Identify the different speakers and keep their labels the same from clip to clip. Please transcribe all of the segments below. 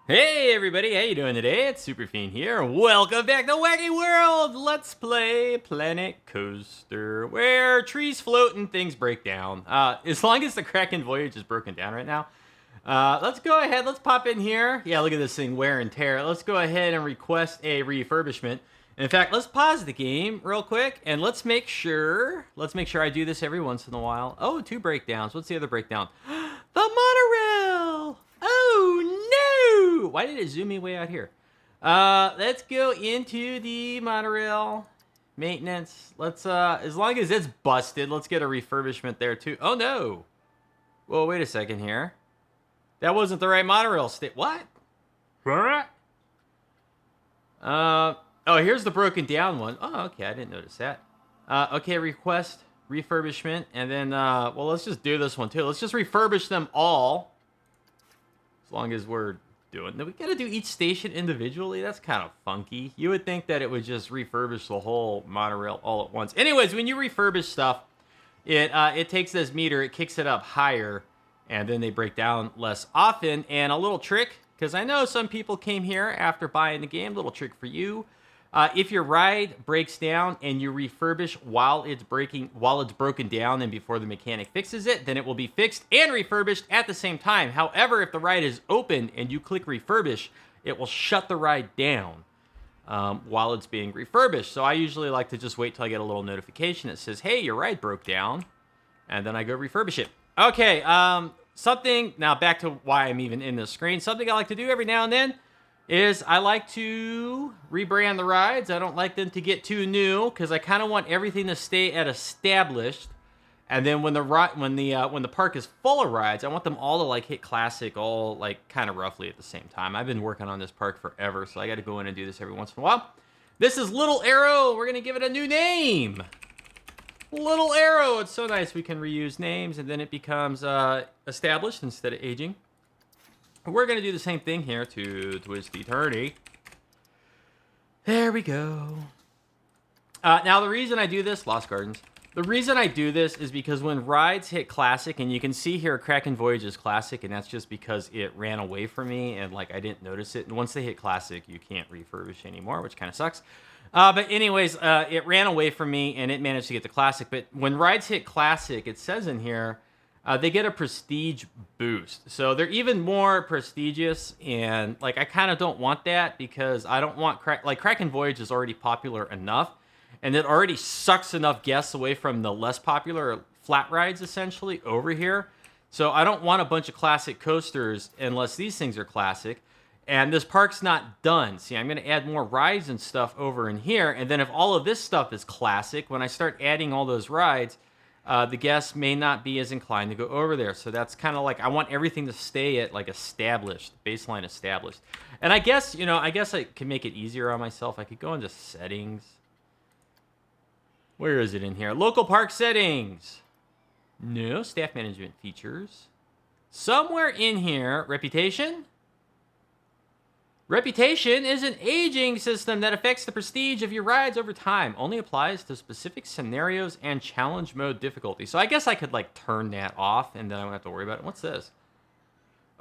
Speaker 1: Hey everybody, how you doing today? It's Superfiend here. Welcome back to Whacky World. Let's play Planet Coaster, where trees float and things break down. As long as the Kraken Voyage is broken down right now. Let's go ahead. Let's pop in here. Yeah, look at this thing, wear and tear. Let's go ahead and request a refurbishment. In fact, let's pause the game real quick and let's make sure I do this every once in a while. Oh, 2 breakdowns. What's the other breakdown? The monorail. Oh no! Why did it zoom me way out here? Let's go into the monorail maintenance. Let's as long as it's busted, let's get a refurbishment there too. Oh no! Well, wait a second here. That wasn't the right monorail state. What? Oh, here's the broken down one. Oh, okay, I didn't notice that. Okay, request refurbishment, and then well, let's just do this one too. Let's just refurbish them all. As long as we're doing, we gotta do each station individually. That's kind of funky. You would think that it would just refurbish the whole monorail all at once. Anyways, when you refurbish stuff, it takes this meter, it kicks it up higher, and then they break down less often. And a little trick, because I know some people came here after buying the game. Little trick for you. If your ride breaks down and you refurbish while it's broken down and before the mechanic fixes it, then it will be fixed and refurbished at the same time. However, if the ride is open and you click refurbish, it will shut the ride down while it's being refurbished. So I usually like to just wait till I get a little notification that says, hey, your ride broke down, and then I go refurbish it. Okay, something, now back to why I'm even in this screen. Something I like to do every now and then is I like to rebrand the rides. I don't like them to get too new because I kind of want everything to stay at established. And then when the park is full of rides, I want them all to like hit classic, all like kind of roughly at the same time. I've been working on this park forever, so I got to go in and do this every once in a while. This is Little Arrow. We're gonna give it a new name. Little Arrow. It's so nice we can reuse names, and then it becomes established instead of aging. We're going to do the same thing here to Twisty Turny. There we go. Now, the reason I do this, Lost Gardens, the reason I do this is because when rides hit Classic, and you can see here Kraken Voyage is Classic, and that's just because it ran away from me, and like I didn't notice it. And once they hit Classic, you can't refurbish anymore, which kind of sucks. But anyways, it ran away from me, and it managed to get to Classic. But when rides hit Classic, it says in here, they get a prestige boost. So they're even more prestigious, and like I kind of don't want that because I don't want Kraken Voyage is already popular enough, and it already sucks enough guests away from the less popular flat rides essentially over here. So I don't want a bunch of classic coasters unless these things are classic. And this park's not done. See, I'm going to add more rides and stuff over in here, and then if all of this stuff is classic, when I start adding all those rides, the guests may not be as inclined to go over there. So that's kind of like, I want everything to stay at like established, baseline established. And I guess I can make it easier on myself. I could go into settings. Where is it in here? Local park settings. No, staff management features. Somewhere in here, reputation. Reputation is an aging system that affects the prestige of your rides over time. Only applies to specific scenarios and challenge mode difficulty. So I guess I could like turn that off and then I don't have to worry about it. What's this?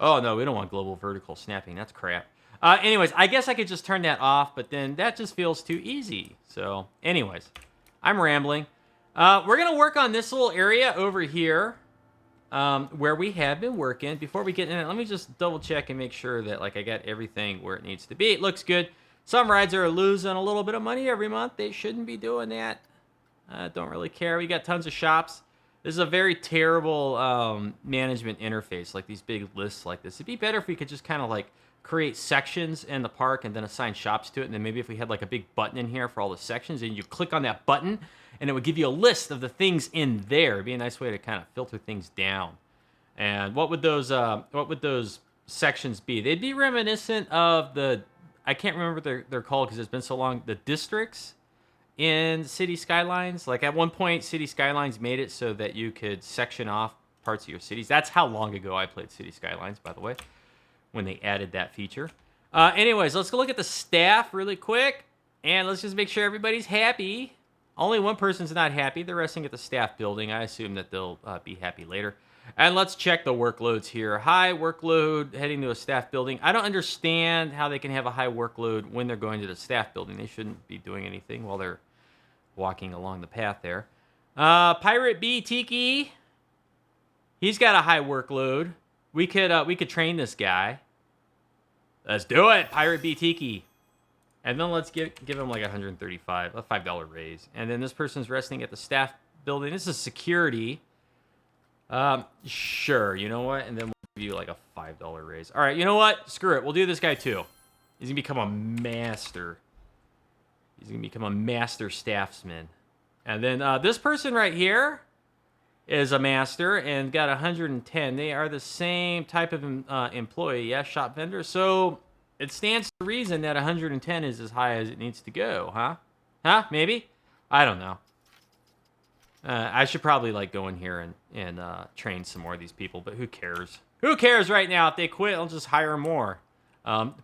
Speaker 1: Oh no, we don't want global vertical snapping. That's crap. Anyways, I guess I could just turn that off, but then that just feels too easy. So anyways, I'm rambling. We're going to work on this little area over here. Where we have been working. Before we get in it, let me just double check and make sure that like I got everything where it needs to be. It looks good. Some rides are losing a little bit of money every month. They shouldn't be doing that. Don't really care. We got tons of shops. This is a very terrible management interface, like these big lists like this. It'd be better if we could just kind of like create sections in the park and then assign shops to it. And then maybe if we had like a big button in here for all the sections and you click on that button and it would give you a list of the things in there. It'd be a nice way to kind of filter things down. And what would those sections be? They'd be reminiscent of I can't remember what they're called because it's been so long, the districts in City Skylines. Like at one point, City Skylines made it so that you could section off parts of your cities. That's how long ago I played City Skylines, by the way, when they added that feature. Anyways, let's go look at the staff really quick, and let's just make sure everybody's happy. Only one person's not happy. The rest can get the staff building. I assume that they'll be happy later. And let's check the workloads here. High workload heading to a staff building. I don't understand how they can have a high workload when they're going to the staff building. They shouldn't be doing anything while they're walking along the path there. Pirate B Tiki. He's got a high workload. We could train this guy. Let's do it, Pirate B Tiki. And then let's give him like 135, a $5 raise. And then this person's resting at the staff building. This is security. Sure, you know what? And then we'll give you like a $5 raise. All right, you know what? Screw it. We'll do this guy too. He's gonna become a master. He's gonna become a master staffsman. And then this person right here is a master and got 110. They are the same type of employee, yeah, shop vendor. So it stands to reason that 110 is as high as it needs to go, huh? Huh? Maybe? I don't know. I should probably like go in here and train some more of these people, but who cares? Who cares right now? If they quit, I'll just hire more.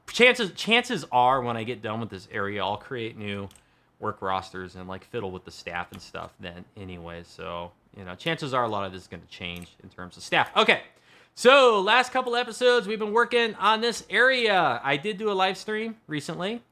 Speaker 1: Chances are when I get done with this area, I'll create new work rosters and like fiddle with the staff and stuff then anyway. So, you know, chances are a lot of this is going to change in terms of staff. Okay. So last couple episodes, we've been working on this area. I did do a live stream recently.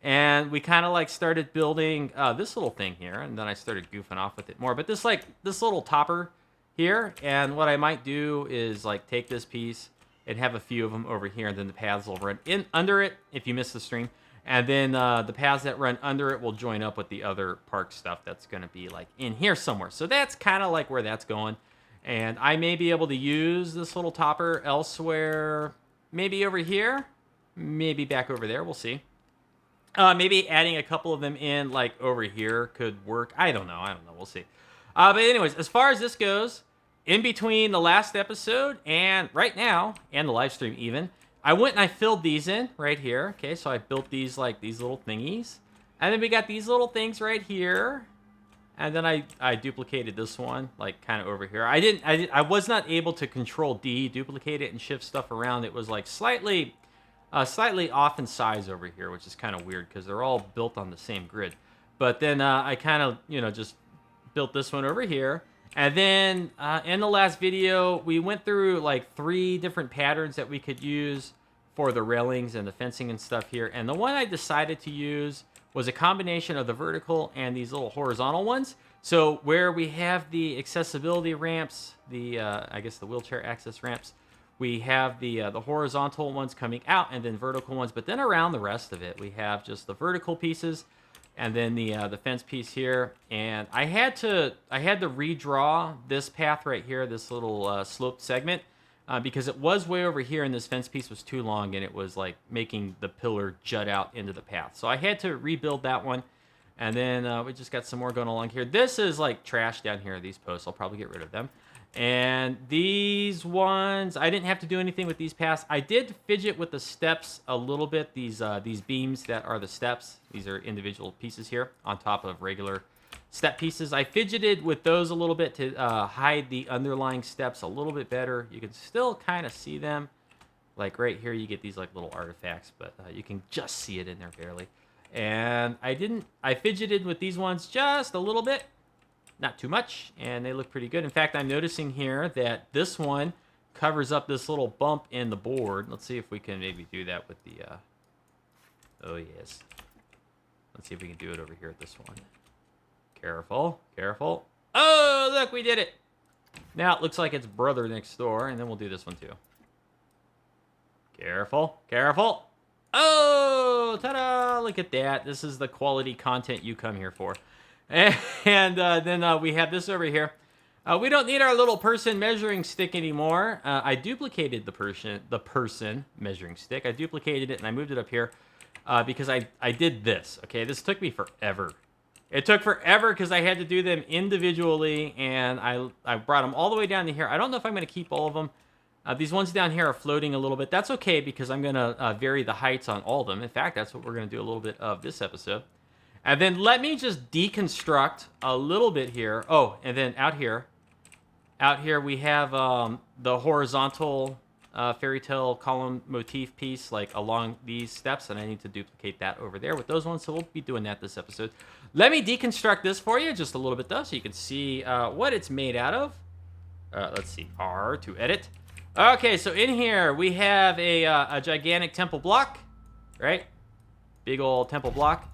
Speaker 1: And we kind of like started building this little thing here, and then I started goofing off with it more. But this little topper here, and what I might do is like take this piece and have a few of them over here, and then the paths will run in under it if you miss the stream. And then the paths that run under it will join up with the other park stuff that's going to be like in here somewhere. So that's kind of like where that's going. And I may be able to use this little topper elsewhere, maybe over here, maybe back over there. We'll see. Maybe adding a couple of them in, like, over here could work. I don't know. We'll see. But anyways, as far as this goes, in between the last episode and right now, and the live stream even, I went and I filled these in right here. Okay, so I built these, like, these little thingies. And then we got these little things right here. And then I duplicated this one, like, kind of over here. I was not able to control D, duplicate it, and shift stuff around. It was, like, slightly off in size over here, which is kind of weird because they're all built on the same grid. But then I kind of, just built this one over here. And then in the last video, we went through like 3 different patterns that we could use for the railings and the fencing and stuff here. And the one I decided to use was a combination of the vertical and these little horizontal ones. So where we have the accessibility ramps, I guess the wheelchair access ramps, we have the horizontal ones coming out and then vertical ones. But then around the rest of it, we have just the vertical pieces and then the fence piece here. And I had to redraw this path right here, this little sloped segment, because it was way over here and this fence piece was too long and it was like making the pillar jut out into the path. So I had to rebuild that one. And then we just got some more going along here. This is like trash down here, these posts. I'll probably get rid of them. And these ones, I didn't have to do anything with these paths. I did fidget with the steps a little bit. These beams that are the steps. These are individual pieces here on top of regular step pieces. I fidgeted with those a little bit to hide the underlying steps a little bit better. You can still kind of see them. Like right here, you get these like little artifacts, but you can just see it in there barely. And I fidgeted with these ones just a little bit. Not too much, and they look pretty good. In fact, I'm noticing here that this one covers up this little bump in the board. Let's see if we can maybe do that with the... Oh, yes. Let's see if we can do it over here at this one. Careful, careful. Oh, look, we did it. Now it looks like it's brother next door, and then we'll do this one too. Careful, careful. Oh, ta-da! Look at that. This is the quality content you come here for. And then we have this over here. We don't need our little person measuring stick anymore. I duplicated the person measuring stick. I duplicated it and I moved it up here because I did this. Okay, this took me forever. It took forever because I had to do them individually, and I brought them all the way down to here. I don't know if I'm going to keep all of them. These ones down here are floating a little bit. That's okay because I'm going to vary the heights on all of them. In fact, that's what we're going to do a little bit of this episode. And then let me just deconstruct a little bit here. Oh, and then out here we have the horizontal fairy tale column motif piece like along these steps, and I need to duplicate that over there with those ones, so we'll be doing that this episode. Let me deconstruct this for you just a little bit though, so you can see what it's made out of. Let's see, R to edit. Okay, so in here we have a gigantic temple block, right? Big old temple block.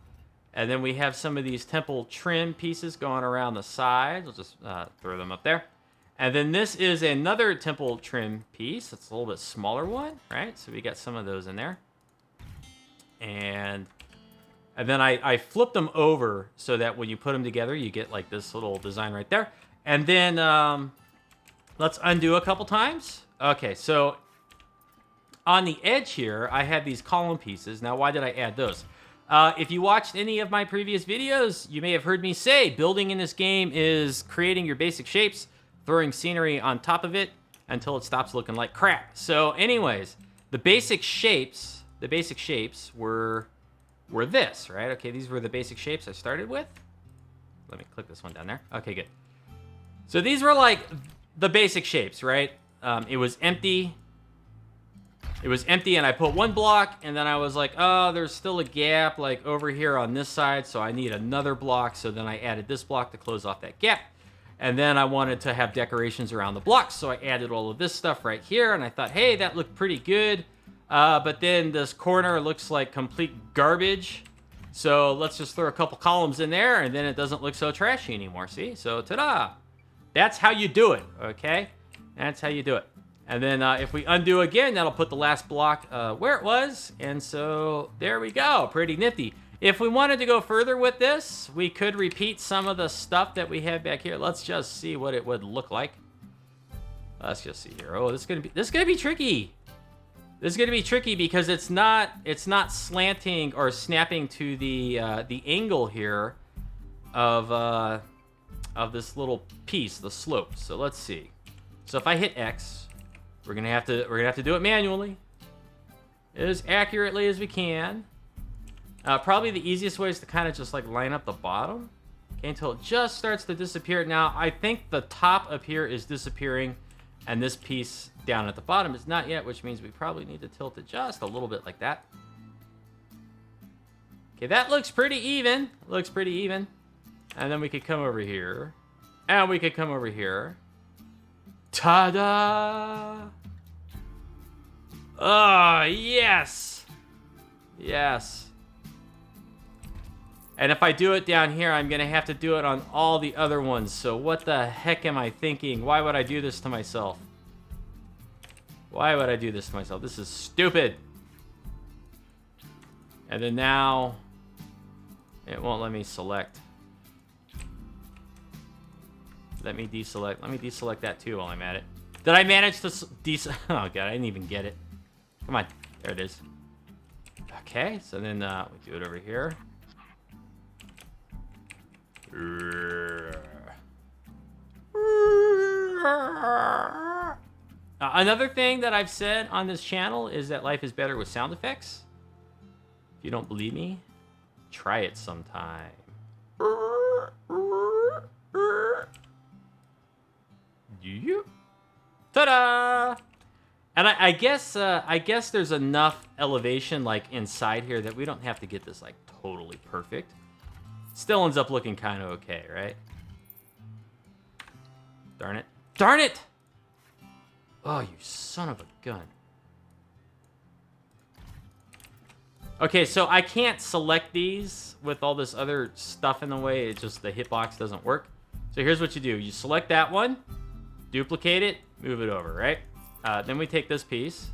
Speaker 1: And then we have some of these temple trim pieces going around the sides. We'll just throw them up there. And then this is another temple trim piece. It's a little bit smaller one, right? So we got some of those in there. And then I flipped them over so that when you put them together, you get like this little design right there. And then let's undo a couple times. Okay, so on the edge here, I have these column pieces. Now, why did I add those? If you watched any of my previous videos, you may have heard me say building in this game is creating your basic shapes, throwing scenery on top of it until it stops looking like crap. So anyways, the basic shapes were this, right? Okay, these were the basic shapes I started with. Let me click this one down there. Okay, good. So these were like the basic shapes, right? It was empty. It was empty, and I put one block, and then I was like, oh, there's still a gap like over here on this side, so I need another block. So then I added this block to close off that gap. And then I wanted to have decorations around the blocks, so I added all of this stuff right here, and I thought, hey, that looked pretty good. But then this corner looks like complete garbage. So let's just throw a couple columns in there, and then it doesn't look so trashy anymore, see? So ta-da! That's how you do it, okay? That's how you do it. And then if we undo again, that'll put the last block where it was. And so there we go, pretty nifty. If we wanted to go further with this, we could repeat some of the stuff that we have back here. Let's just see what it would look like. Let's just see here. Oh, this is gonna be tricky. This is gonna be tricky because it's not slanting or snapping to the angle here of this little piece, the slope. So let's see. So if I hit X, we're gonna have to do it manually, as accurately as we can. Probably the easiest way is to kind of just like line up the bottom, okay, until it just starts to disappear. Now, I think the top up here is disappearing, and this piece down at the bottom is not yet, which means we probably need to tilt it just a little bit like that. Okay, that looks pretty even. Looks pretty even. And then we could come over here, and we could come over here. Ta-da! Oh, yes! Yes. And if I do it down here, I'm going to have to do it on all the other ones. So what the heck am I thinking? Why would I do this to myself? Why would I do this to myself? This is stupid. And then now, it won't let me select. Let me deselect. Let me deselect that too while I'm at it. Did I manage to deselect? Oh, God, I didn't even get it. Come on. There it is. Okay, so then we do it over here. Another thing that I've said on this channel is that life is better with sound effects. If you don't believe me, try it sometime. Ta-da! And I guess there's enough elevation like inside here that we don't have to get this like totally perfect. Still ends up looking kind of okay, right? Darn it. Darn it! Oh, you son of a gun. Okay, so I can't select these with all this other stuff in the way. It's just the hitbox doesn't work. So here's what you do. You select that one, duplicate it, move it over, right? Then we take this piece,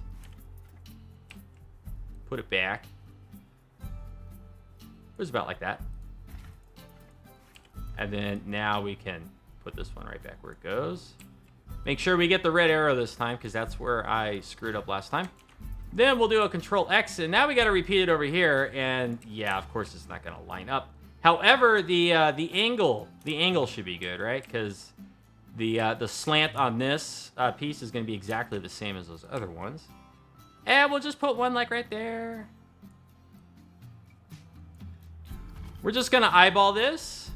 Speaker 1: put it back. It was about like that. And then now we can put this one right back where it goes. Make sure we get the red arrow this time because that's where I screwed up last time. Then we'll do a Control X, and now we got to repeat it over here. And yeah, of course, it's not going to line up. However, the angle should be good, right? Because the slant on this piece is going to be exactly the same as those other ones. And we'll just put one like right there. We're just going to eyeball this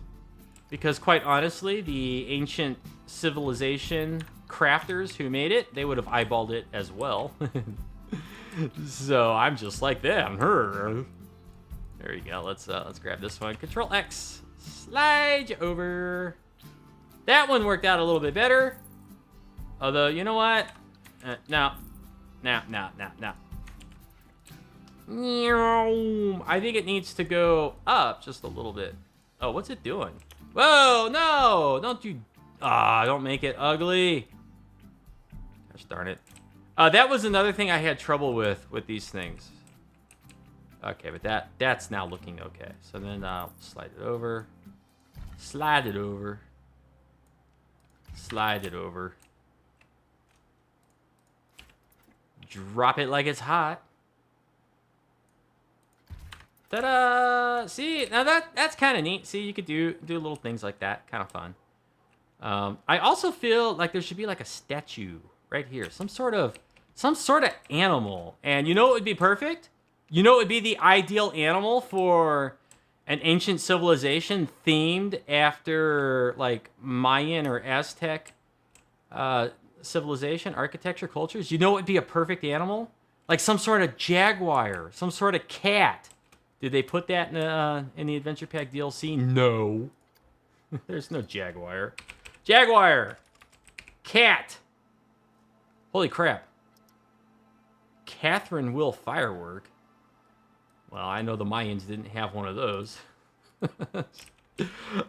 Speaker 1: because, quite honestly, the ancient civilization crafters who made it, they would have eyeballed it as well. So I'm just like them. There you go. Let's grab this one. Control X. Slide you over. That one worked out a little bit better. Although, you know what? No. I think it needs to go up just a little bit. Oh, what's it doing? Whoa, no! Don't you... don't make it ugly. Gosh darn it. That was another thing I had trouble with these things. Okay, but that's now looking okay. So then I'll slide it over. Slide it over. Slide it over. Drop it like it's hot. Ta-da! See, now that's kind of neat. See, you could do little things like that. Kind of fun. I also feel like there should be like a statue right here. Some sort of animal. And you know what would be perfect? You know what would be the ideal animal for an ancient civilization themed after like Mayan or Aztec civilization, architecture, cultures? You know what would be a perfect animal? Like some sort of jaguar, some sort of cat. Did they put that in the Adventure Pack DLC? No. There's no jaguar. Jaguar! Cat! Holy crap. Catherine Will Firework. Well, I know the Mayans didn't have one of those.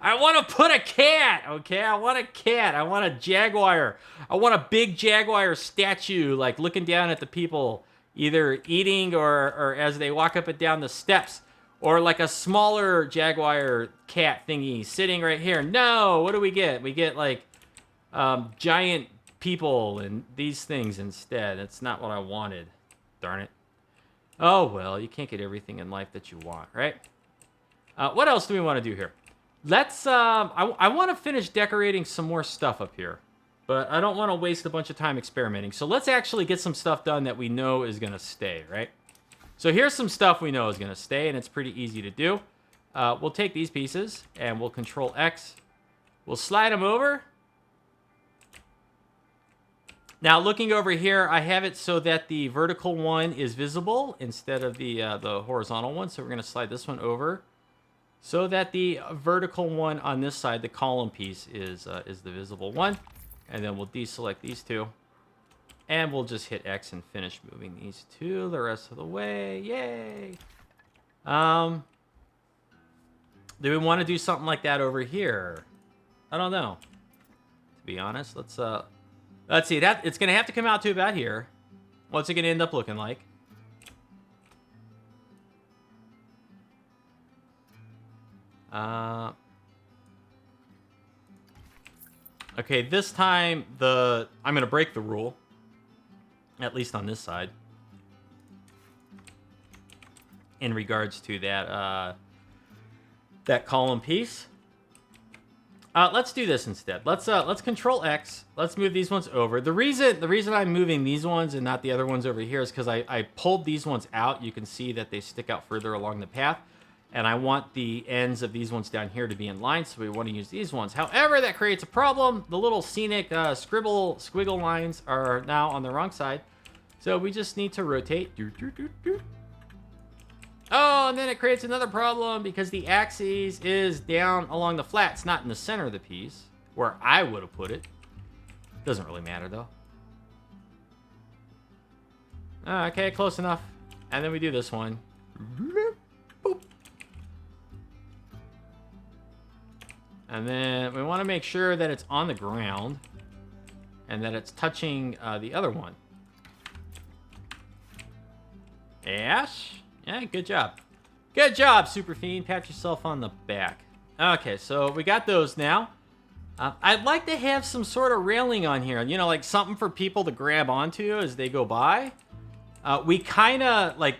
Speaker 1: I want to put a cat, okay? I want a cat. I want a jaguar. I want a big jaguar statue, like looking down at the people, either eating or as they walk up and down the steps. Or like a smaller jaguar cat thingy sitting right here. No, what do we get? We get like giant people and these things instead. That's not what I wanted. Darn it. Oh, well, you can't get everything in life that you want, right? What else do we want to do here? Let's, I want to finish decorating some more stuff up here. But I don't want to waste a bunch of time experimenting. So let's actually get some stuff done that we know is going to stay, right? So here's some stuff we know is going to stay, and it's pretty easy to do. We'll take these pieces, and we'll Control X. We'll slide them over. Now, looking over here, I have it so that the vertical one is visible instead of the horizontal one. So we're going to slide this one over so that the vertical one on this side, the column piece, is the visible one. And then we'll deselect these two. And we'll just hit X and finish moving these two the rest of the way. Yay! Do we want to do something like that over here? I don't know. To be honest, let's see. That it's gonna have to come out to about here. What's it gonna end up looking like? Okay, this time I'm gonna break the rule. At least on this side. In regards to that that column piece. Let's do this instead. Let's Control X. Let's move these ones over. The reason I'm moving these ones and not the other ones over here is because I pulled these ones out. You can see that they stick out further along the path. And I want the ends of these ones down here to be in line, so we want to use these ones. However, that creates a problem. The little scenic squiggle lines are now on the wrong side. So we just need to rotate. Oh, and then it creates another problem because the axis is down along the flats, not in the center of the piece, where I would have put it. Doesn't really matter, though. Okay, close enough. And then we do this one. Boop. And then we want to make sure that it's on the ground and that it's touching the other one. Yes? Yeah, good job. Good job, Superfiend. Pat yourself on the back. Okay, so we got those now. I'd like to have some sort of railing on here. You know, like something for people to grab onto as they go by. We kind of, like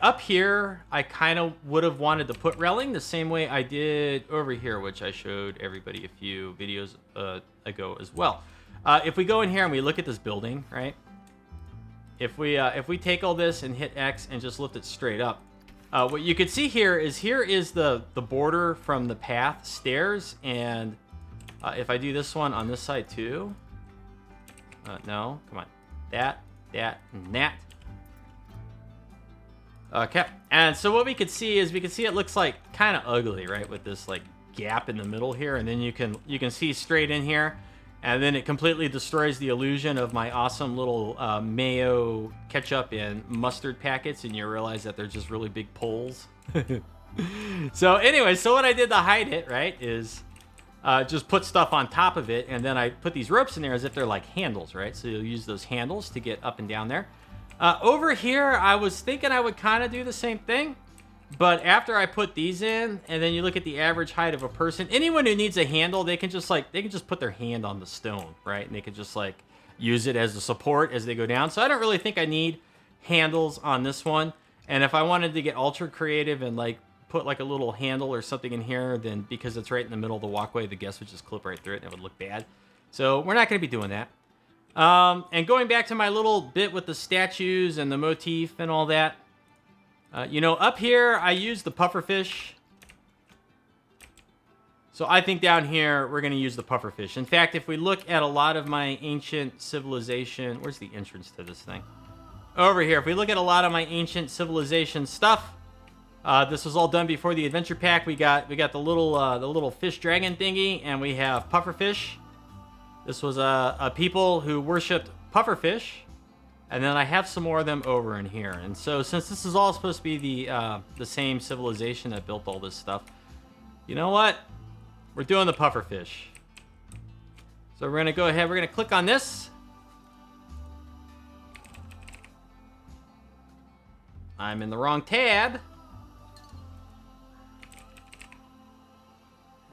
Speaker 1: up here, I kind of would have wanted to put railing the same way I did over here, which I showed everybody a few videos ago as well. If we go in here and we look at this building, right? If we take all this and hit X and just lift it straight up, what you can see here is the border from the path stairs, and if I do this one on this side too, no, come on, that, and that. Okay, and so what we could see is it looks like kind of ugly, right, with this like gap in the middle here, and then you can see straight in here. And then it completely destroys the illusion of my awesome little mayo, ketchup, and mustard packets, and you realize that they're just really big poles. So anyway, so what I did to hide it, right, is just put stuff on top of it, and then I put these ropes in there as if they're like handles, right? So you'll use those handles to get up and down there. Over here, I was thinking I would kind of do the same thing. But after I put these in, and then you look at the average height of a person, anyone who needs a handle, they can just put their hand on the stone, right? And they can just like use it as a support as they go down. So I don't really think I need handles on this one. And if I wanted to get ultra creative and like put like a little handle or something in here, then because it's right in the middle of the walkway, the guest would just clip right through it and it would look bad. So we're not going to be doing that. And going back to my little bit with the statues and the motif and all that. You know, up here, I use the pufferfish. So I think down here, we're going to use the pufferfish. In fact, if we look at a lot of my ancient civilization... Where's the entrance to this thing? Over here. If we look at a lot of my ancient civilization stuff, this was all done before the adventure pack. We got the little fish dragon thingy, and we have pufferfish. This was a people who worshipped pufferfish. And then I have some more of them over in here. And so since this is all supposed to be the same civilization that built all this stuff, you know what? We're doing the pufferfish. So we're going to go ahead. We're going to click on this. I'm in the wrong tab.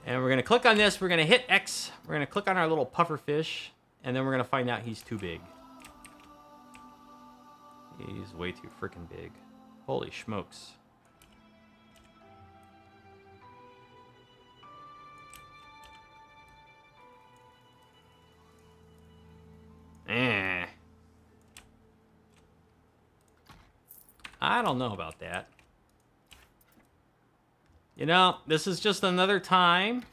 Speaker 1: And we're going to click on this. We're going to hit X. We're going to click on our little pufferfish. And then we're going to find out he's too big. He's way too freaking big. Holy smokes. I don't know about that. You know, this is just another time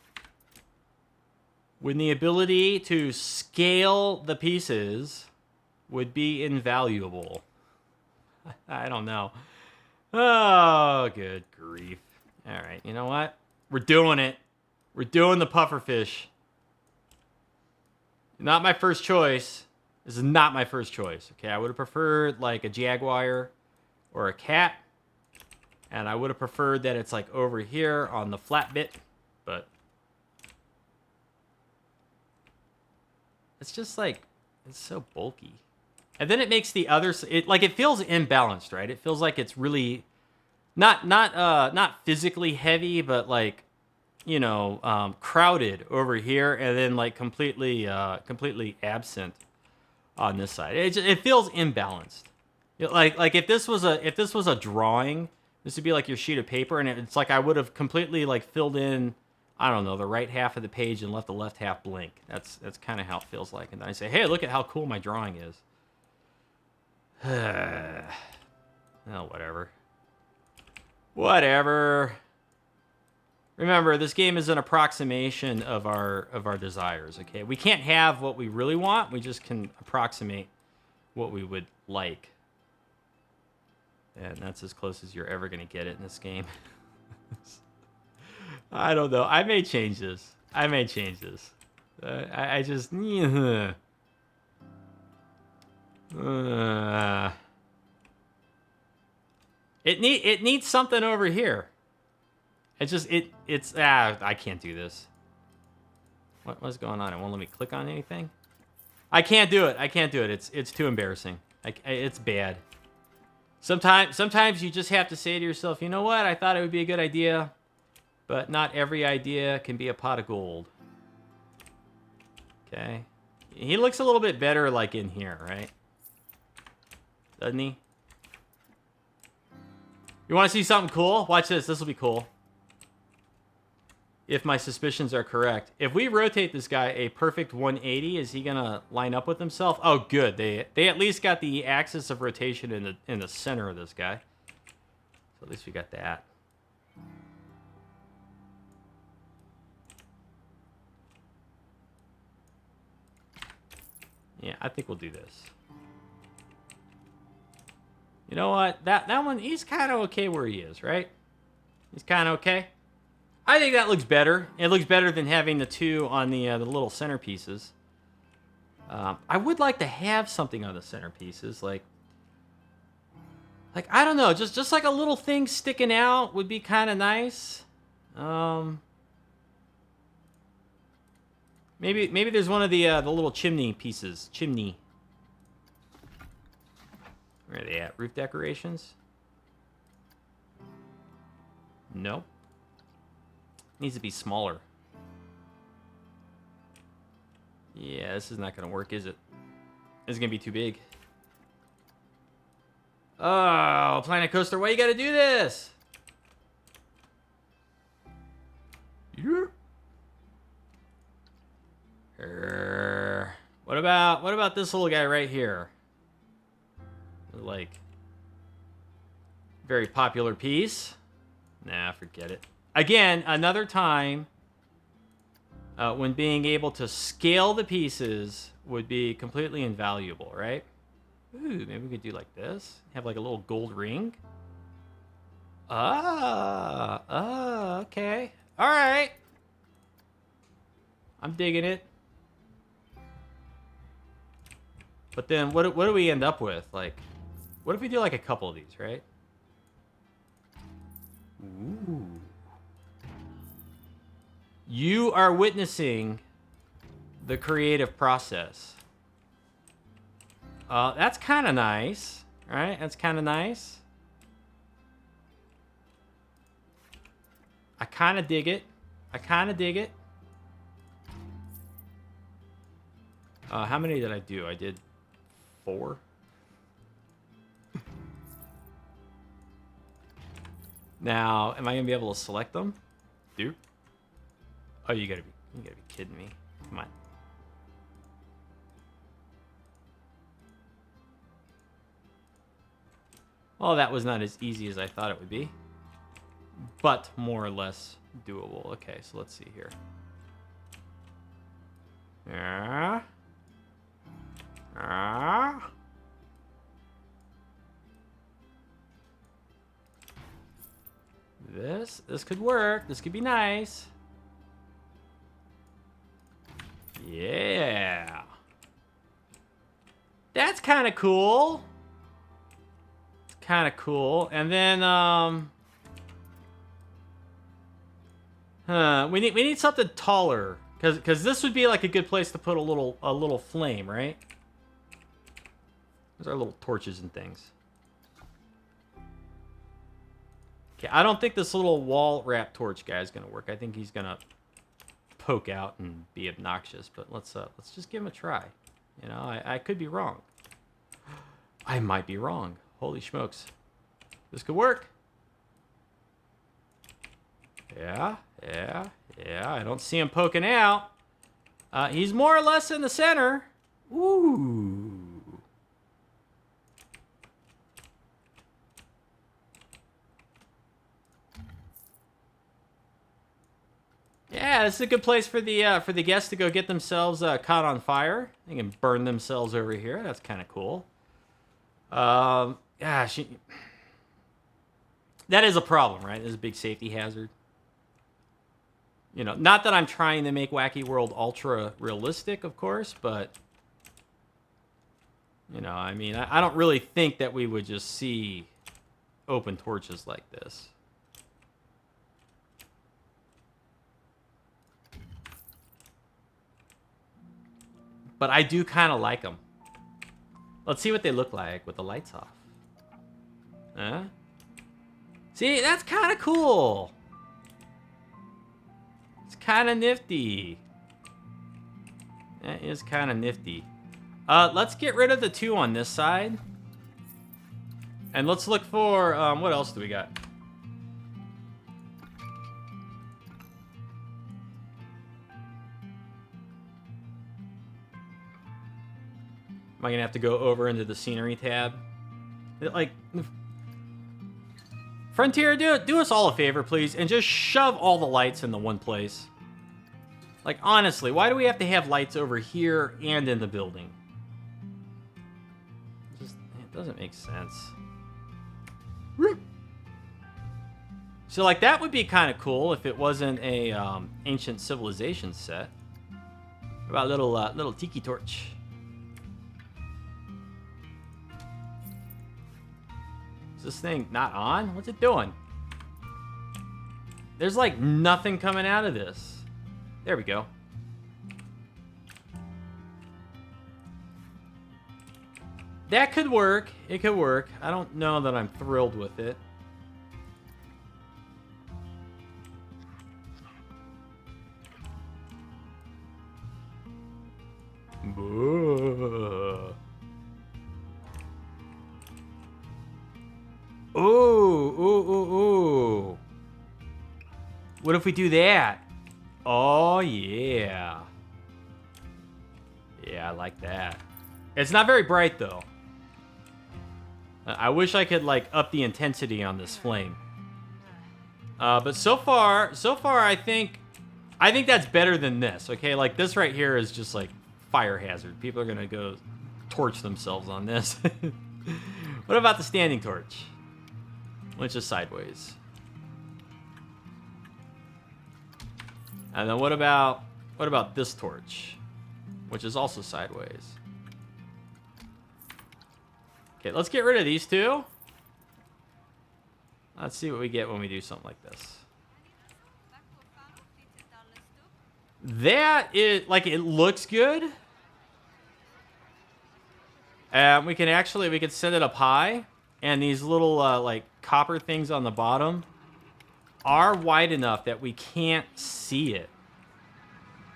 Speaker 1: when the ability to scale the pieces would be invaluable. I don't know. Oh, good grief. All right, you know what? We're doing it. We're doing the pufferfish. Not my first choice. This is not my first choice. Okay, I would have preferred like a jaguar or a cat. And I would have preferred that it's like over here on the flat bit. But it's just like, it's so bulky. And then it makes the other, it feels imbalanced, right? It feels like it's really not physically heavy, but like, you know, crowded over here, and then like completely absent on this side. It feels imbalanced. Like if this was a drawing, this would be like your sheet of paper, and it's like I would have completely like filled in, I don't know, the right half of the page and left the left half blank. That's kind of how it feels like. And then I say, hey, look at how cool my drawing is. Oh, whatever. Whatever. Remember, this game is an approximation of our desires, okay? We can't have what we really want. We just can approximate what we would like. And that's as close as you're ever going to get it in this game. I don't know. I may change this. I just... It needs something over here. I can't do this. What's going on? It won't let me click on anything. I can't do it. It's too embarrassing. It's bad. Sometimes you just have to say to yourself, you know what? I thought it would be a good idea, but not every idea can be a pot of gold. Okay. He looks a little bit better like in here, right? Doesn't he? You want to see something cool? Watch this. This will be cool. If my suspicions are correct. If we rotate this guy a perfect 180, is he going to line up with himself? Oh, good. They at least got the axis of rotation in the center of this guy. So at least we got that. Yeah, I think we'll do this. You know what? That one, he's kind of okay where he is, right? He's kind of okay. I think that looks better. It looks better than having the two on the little centerpieces. I would like to have something on the centerpieces, like I don't know, just like a little thing sticking out would be kind of nice. Maybe there's one of the little chimney pieces. Chimney. Where are they at? Roof decorations? Nope. Needs to be smaller. Yeah, this is not gonna work, is it? It's gonna be too big. Oh, Planet Coaster, why you gotta do this? Yeah. What about this little guy right here? Like, very popular piece. Nah, forget it. Again, another time when being able to scale the pieces would be completely invaluable, right? Ooh, maybe we could do like this. Have like a little gold ring. Okay. All right. I'm digging it. But then what do we end up with? Like, what if we do like a couple of these, right? Ooh. You are witnessing the creative process. That's kind of nice, right? That's kind of nice. I kind of dig it. I kind of dig it. How many did I do? I did 4. Now, am I gonna be able to select them? Dude. Oh, you gotta be kidding me. Come on. Well, that was not as easy as I thought it would be, but more or less doable. Okay, so let's see here. Yeah. This could work. This could be nice. Yeah. That's kind of cool. It's kind of cool. And then we need something taller, cuz this would be like a good place to put a little flame, right? Those are little torches and things. Okay, I don't think this little wall wrap torch guy is gonna work. I think he's gonna poke out and be obnoxious. But let's just give him a try. You know, I could be wrong. I might be wrong. Holy smokes, this could work. Yeah. I don't see him poking out. He's more or less in the center. Ooh. Yeah, this is a good place for the guests to go get themselves caught on fire. They can burn themselves over here. That's kind of cool. Gosh, that is a problem, right? This is a big safety hazard. You know, not that I'm trying to make Whacky World ultra realistic, of course, but you know, I mean, I don't really think that we would just see open torches like this. But I do kind of like them. Let's see what they look like with the lights off. Huh? See, that's kind of cool. It's kind of nifty. That is kind of nifty. Let's get rid of the 2 on this side. And let's look for, what else do we got? Am I gonna have to go over into the scenery tab? Like, Frontier, do us all a favor, please, and just shove all the lights into one place. Like, honestly, why do we have to have lights over here and in the building? It doesn't make sense. So, like, that would be kind of cool if it wasn't a ancient civilization set. What about a little tiki torch? this thing not on? What's it doing? There's like nothing coming out of this. There we go. That could work. It could work. I don't know that I'm thrilled with it. Ooh, ooh, ooh, ooh. What if we do that? Oh, yeah. Yeah, I like that. It's not very bright, though. I wish I could, like, up the intensity on this flame. But so far, I think that's better than this, okay? Like, this right here is just, like, fire hazard. People are gonna go torch themselves on this. What about the standing torch? Which is sideways. And then what about this torch? Which is also sideways. Okay, let's get rid of these two. Let's see what we get when we do something like this. That is, like, it looks good. We can set it up high. And these little, like, copper things on the bottom are wide enough that we can't see it.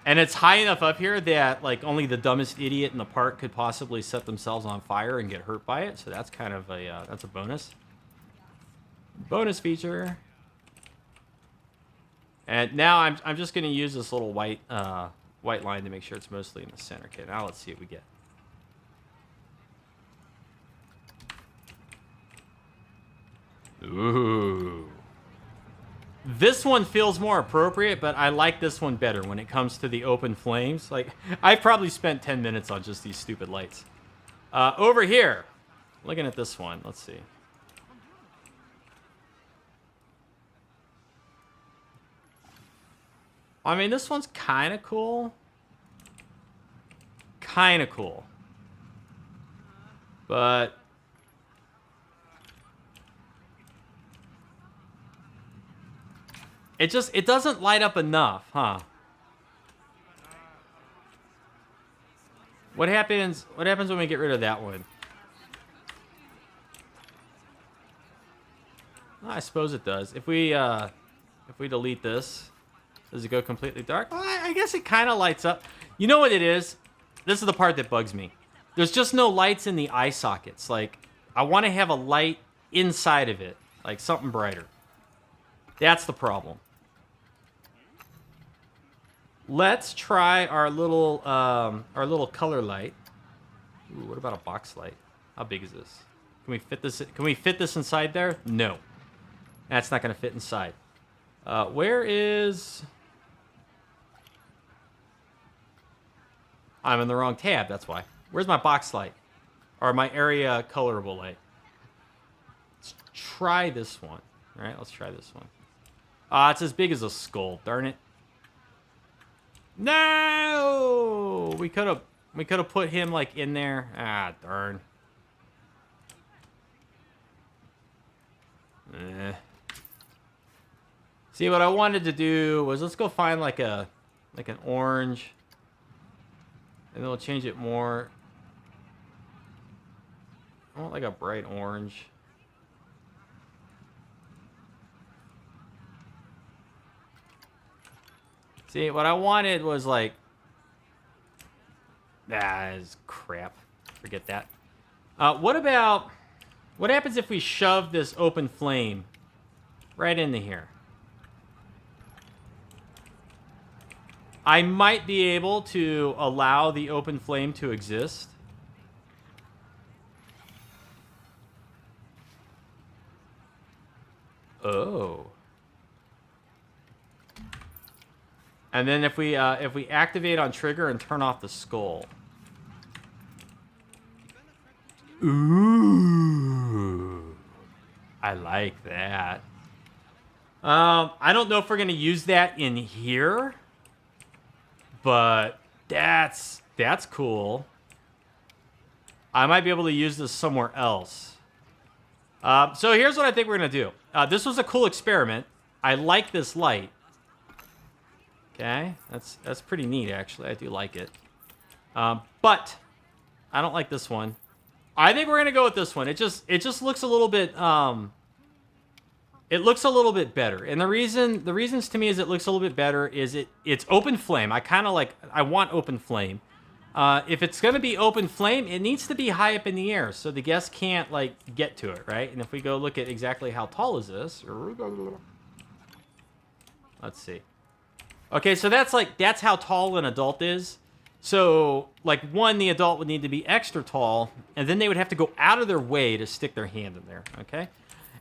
Speaker 1: And it's high enough up here that, like, only the dumbest idiot in the park could possibly set themselves on fire and get hurt by it. So that's kind of a, that's a bonus. Bonus feature. And now I'm just going to use this little white line to make sure it's mostly in the center. Okay, now let's see what we get. Ooh. This one feels more appropriate, but I like this one better when it comes to the open flames. Like, I've probably spent 10 minutes on just these stupid lights. Over here, looking at this one, let's see. I mean, this one's kind of cool. Kind of cool. But it doesn't light up enough, huh? What happens when we get rid of that one? Well, I suppose it does. If we delete this, does it go completely dark? Well, I guess it kind of lights up. You know what it is? This is the part that bugs me. There's just no lights in the eye sockets. Like, I want to have a light inside of it, like something brighter. That's the problem. Let's try our little color light. Ooh, what about a box light? How big is this? Can we fit this? Can we fit this inside there? No, that's not going to fit inside. Where is? I'm in the wrong tab. That's why. Where's my box light? Or my area colorable light? Let's try this one. All right, let's try this one. It's as big as a skull. Darn it. No! We could have put him like in there. Ah, darn. See, what I wanted to do was let's go find like an orange, and then we'll change it more. I want like a bright orange. See, what I wanted was like... is crap. Forget that. What happens if we shove this open flame right into here? I might be able to allow the open flame to exist. Oh. And then if we activate on trigger and turn off the skull. Ooh. I like that. I don't know if we're going to use that in here, but that's cool. I might be able to use this somewhere else. So here's what I think we're going to do. This was a cool experiment. I like this light. Okay, that's pretty neat, actually. I do like it. But I don't like this one. I think we're going to go with this one. It just looks a little bit... it looks a little bit better. And the reasons to me is it looks a little bit better is it's open flame. I want open flame. If it's going to be open flame, it needs to be high up in the air so the guests can't, like, get to it, right? And if we go look at exactly how tall is this... Let's see. Okay, so that's how tall an adult is. So, like, one, the adult would need to be extra tall, and then they would have to go out of their way to stick their hand in there, okay?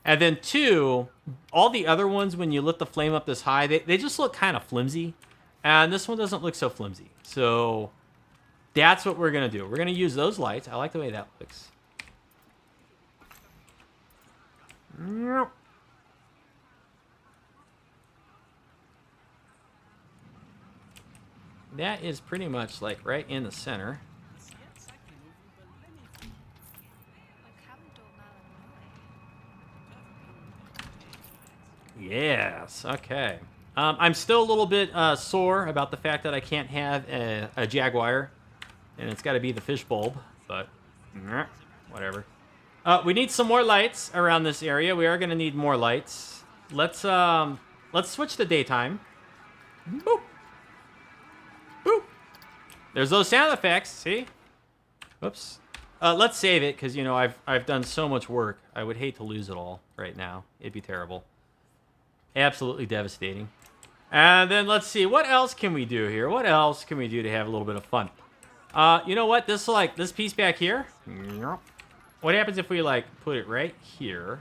Speaker 1: And then two, all the other ones, when you lift the flame up this high, they just look kind of flimsy. And this one doesn't look so flimsy. So... that's what we're going to do. We're going to use those lights. I like the way that looks. That is pretty much like right in the center. Yes, okay. I'm still a little bit sore about the fact that I can't have a Jaguar. And it's got to be the fish bulb, but whatever. We need some more lights around this area. We are going to need more lights. Let's switch to daytime. Boop. Boop. There's those sound effects, see? Whoops. Let's save it, because, you know, I've done so much work. I would hate to lose it all right now. It'd be terrible. Absolutely devastating. And then let's see, what else can we do here? What else can we do to have a little bit of fun? You know what? This piece back here. What happens if we like put it right here,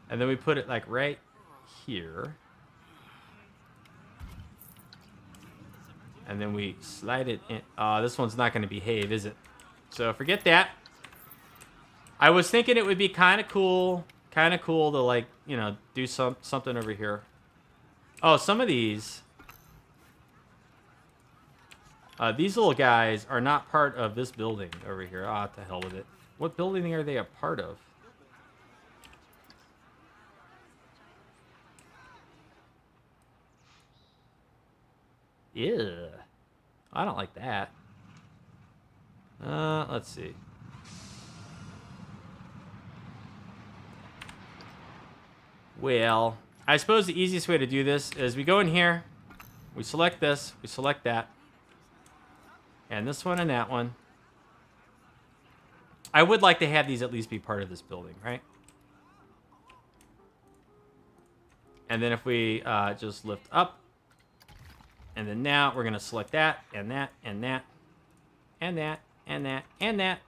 Speaker 1: and then we put it like right here, and then we slide it in? This one's not going to behave, is it? So forget that. I was thinking it would be kind of cool to, like, you know, do something over here. Oh, some of these little guys are not part of this building over here. Ah, to hell with it. What building are they a part of? Ew. I don't like that. Let's see. Well, I suppose the easiest way to do this is we go in here, we select this, we select that, and this one and that one. I would like to have these at least be part of this building, right? And then if we just lift up, and then now we're going to select that, and that, and that, and that, and that, and that.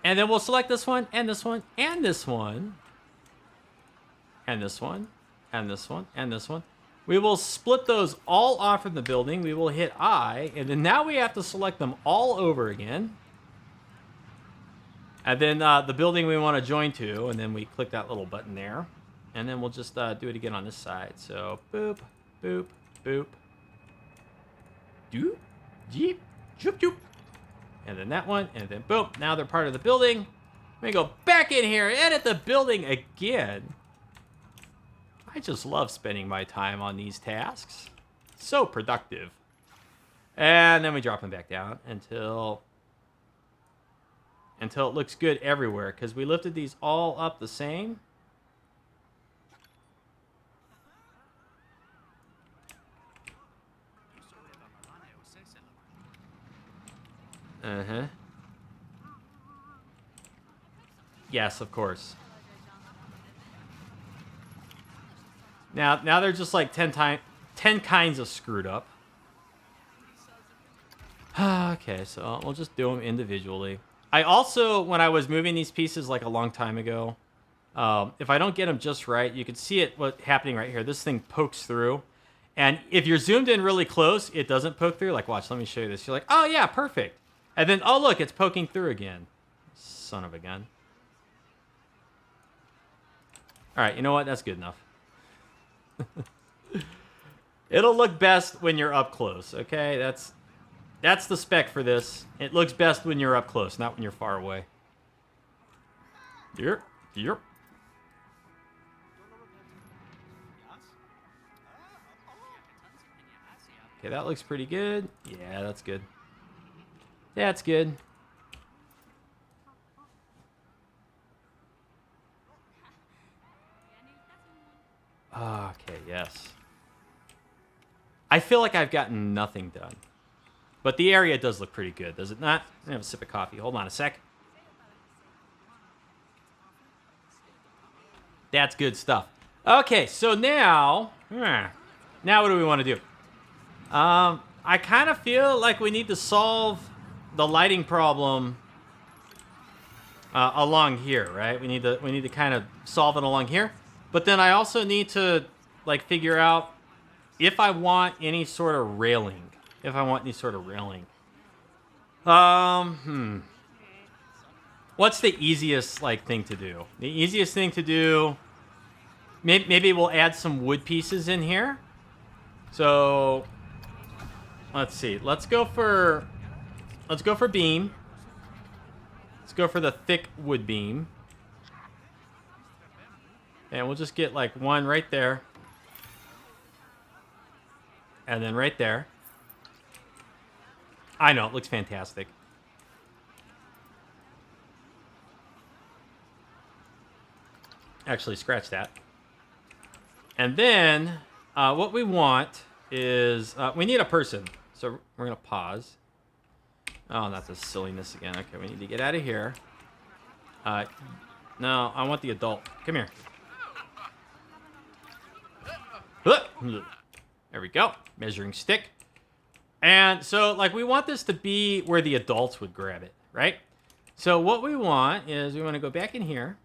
Speaker 1: And then we'll select this one, and this one, and this one, and this one, and this one, and this one. We will split those all off from the building. We will hit I, and then now we have to select them all over again. And then the building we want to join to, and then we click that little button there. And then we'll just do it again on this side. So, boop, boop, boop. Doop, jeep, joop, joop. And then that one, and then boom. Now they're part of the building. We go back in here, edit the building again. I just love spending my time on these tasks. So productive. And then we drop them back down until it looks good everywhere, because we lifted these all up the same. Uh-huh. Yes, of course. Now they're just like 10 kinds of screwed up. Okay, so we'll just do them individually. I also, when I was moving these pieces like a long time ago, if I don't get them just right, you can see it happening right here. This thing pokes through. And if you're zoomed in really close, it doesn't poke through. Like, watch, let me show you this. You're like, oh, yeah, perfect. And then, oh, look, it's poking through again. Son of a gun. All right, you know what? That's good enough. It'll look best when you're up close, okay? That's the spec for this. It looks best when you're up close, not when you're far away. Yep. Yep. Okay, that looks pretty good. Yeah, that's good. That's good. Okay, yes. I feel like I've gotten nothing done. But the area does look pretty good, does it not? I'm gonna have a sip of coffee. Hold on a sec. That's good stuff. Okay, so now... now what do we want to do? I kind of feel like we need to solve the lighting problem along here, right? We need to kind of solve it along here. But then I also need to like figure out if I want any sort of railing. What's the easiest like thing to do? The easiest thing to do. Maybe we'll add some wood pieces in here. So let's see. Let's go for beam. Let's go for the thick wood beam. And we'll just get like one right there. And then right there. I know, it looks fantastic. Actually, scratch that. And then what we want is we need a person. So we're going to pause. Oh, not this silliness again. Okay, we need to get out of here. No, I want the adult. Come here. There we go. Measuring stick. And so, like, we want this to be where the adults would grab it, right? So what we want is we want to go back in here.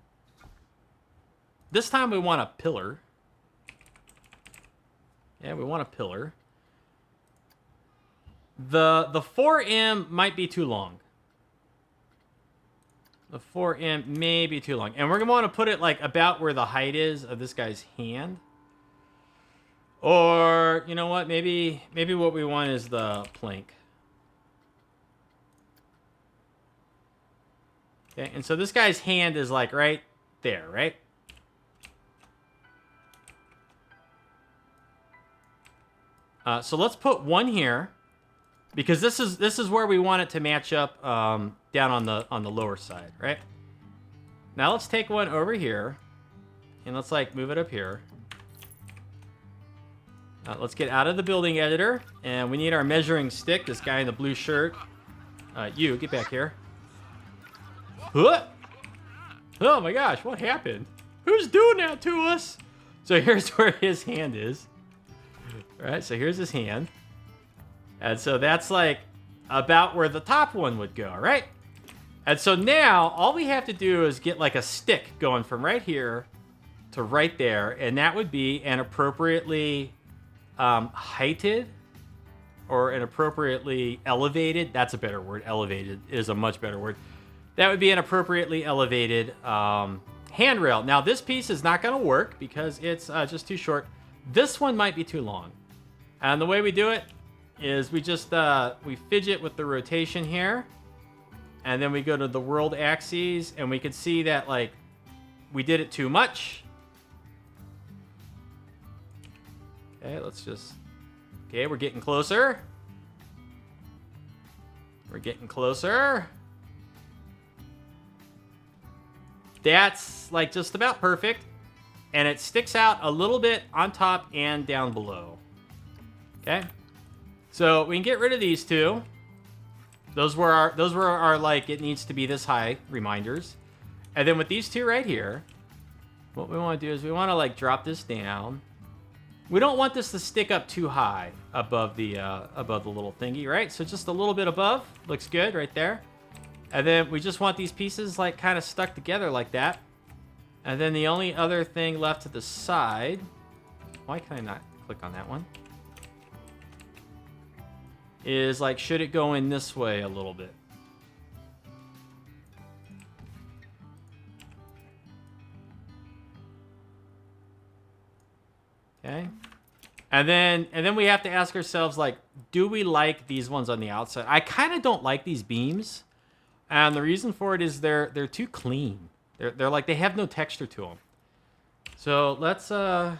Speaker 1: This time we want a pillar. Yeah, we want a pillar. The 4M might be too long. The 4M may be too long. And we're going to want to put it, like, about where the height is of this guy's hand. Or, you know what? Maybe what we want is the plank. Okay, and so this guy's hand is, like, right there, right? So let's put one here, because this is where we want it to match up down on the lower side, right? Now let's take one over here, and let's like move it up here. Let's get out of the building editor, and we need our measuring stick. This guy in the blue shirt, you get back here. Huh? Oh my gosh, what happened? Who's doing that to us? So here's where his hand is. All right, so here's his hand. And so that's like about where the top one would go, right? And so now all we have to do is get like a stick going from right here to right there. And that would be an appropriately heighted or an appropriately elevated. That's a better word. Elevated is a much better word. That would be an appropriately elevated handrail. Now this piece is not going to work because it's just too short. This one might be too long. And the way we do it is we just we fidget with the rotation here, and then we go to the world axes, and we can see that like we did it too much. Okay, okay, we're getting closer. We're getting closer. That's like just about perfect. And it sticks out a little bit on top and down below. Okay. So we can get rid of these two. Those were our like it needs to be this high reminders. And then with these two right here, what we want to do is we want to like drop this down. We don't want this to stick up too high above the little thingy, right? So just a little bit above looks good right there. And then we just want these pieces like kind of stuck together like that. And then the only other thing left to the side, why can I not click on that one? Is like, should it go in this way a little bit? Okay. And then we have to ask ourselves, like, do we like these ones on the outside? I kind of don't like these beams. And the reason for it is they're too clean. They're like, they have no texture to them. So let's what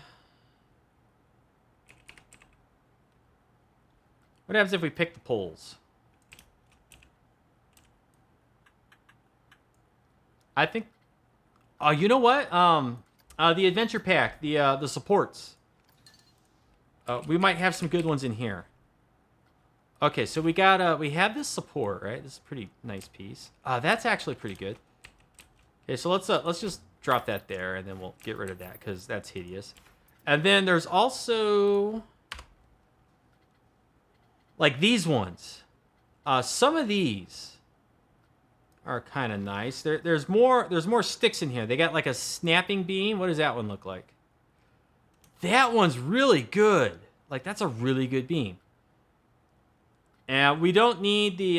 Speaker 1: happens if we pick the poles? I think you know what? The adventure pack, the supports. We might have some good ones in here. Okay, so we have this support, right? This is a pretty nice piece. That's actually pretty good. Okay, so let's just drop that there, and then we'll get rid of that because that's hideous. And then there's also like these ones. Some of these are kind of nice. There's more sticks in here. They got like a snapping beam. What does that one look like? That one's really good. Like, that's a really good beam. And we don't need the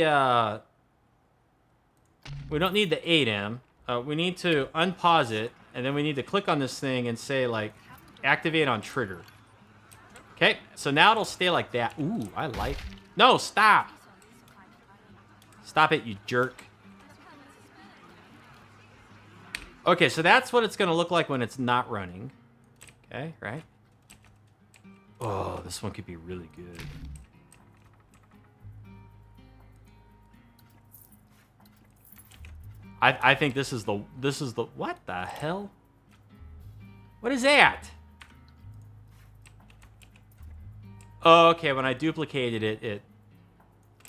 Speaker 1: 8M. We need to unpause it, and then we need to click on this thing and say, like, activate on trigger. Okay, so now it'll stay like that. Ooh, I like... No, stop! Stop it, you jerk. Okay, so that's what it's going to look like when it's not running. Okay, right? Oh, this one could be really good. I think this is the what the hell? What is that? Oh, okay, when I duplicated it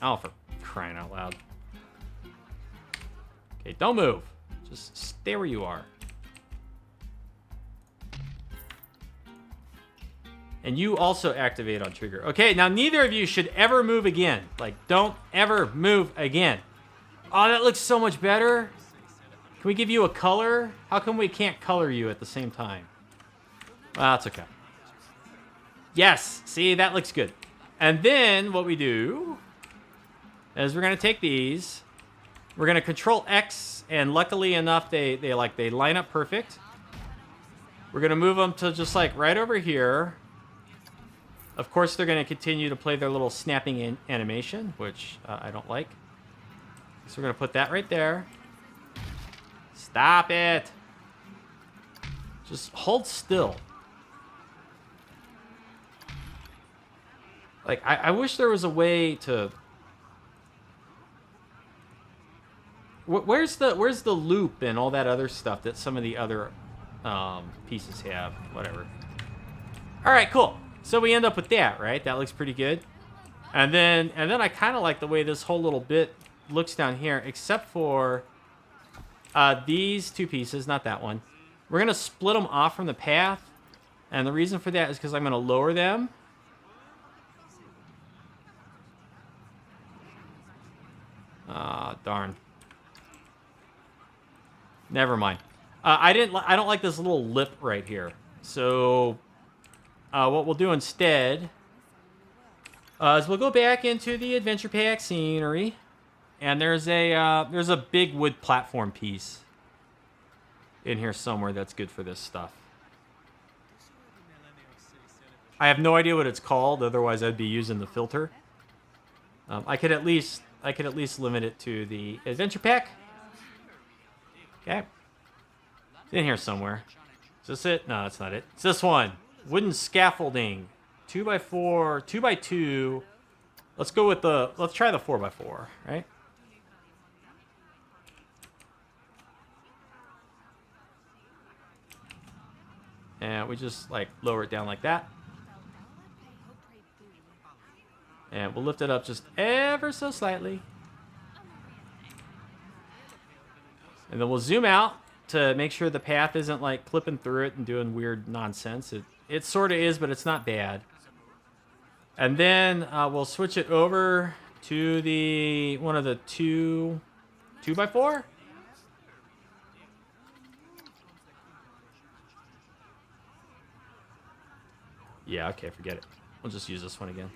Speaker 1: oh, for crying out loud. Okay, don't move. Just stay where you are. And you also activate on trigger. Okay, now neither of you should ever move again. Like, don't ever move again. Oh, that looks so much better. Can we give you a color? How come we can't color you at the same time? Well, that's okay. Yes, see, that looks good. And then what we do is we're gonna take these. We're gonna Control X, and luckily enough, they line up perfect. We're gonna move them to just like right over here. Of course, they're gonna continue to play their little snapping animation, which I don't like. So we're gonna put that right there. Stop it. Just hold still. Like, I wish there was a way to... Where's the loop and all that other stuff that some of the other pieces have? Whatever. All right, cool. So we end up with that, right? That looks pretty good. And then I kind of like the way this whole little bit looks down here, except for these two pieces, not that one. We're going to split them off from the path. And the reason for that is because I'm going to lower them. Ah, darn. Never mind. I don't like this little lip right here. So what we'll do instead is we'll go back into the adventure pack scenery, and there's a big wood platform piece in here somewhere that's good for this stuff. I have no idea what it's called, otherwise I'd be using the filter. I could at least limit it to the adventure pack. Okay. It's in here somewhere. Is this it? No, that's not it. It's this one. Wooden scaffolding. 2x4, 2x2. Let's try the 4x4, right? And we just like lower it down like that. And we'll lift it up just ever so slightly. And then we'll zoom out to make sure the path isn't like clipping through it and doing weird nonsense. It sort of is, but it's not bad. And then we'll switch it over to one of the 2x4. Yeah, okay, forget it. We'll just use this one again.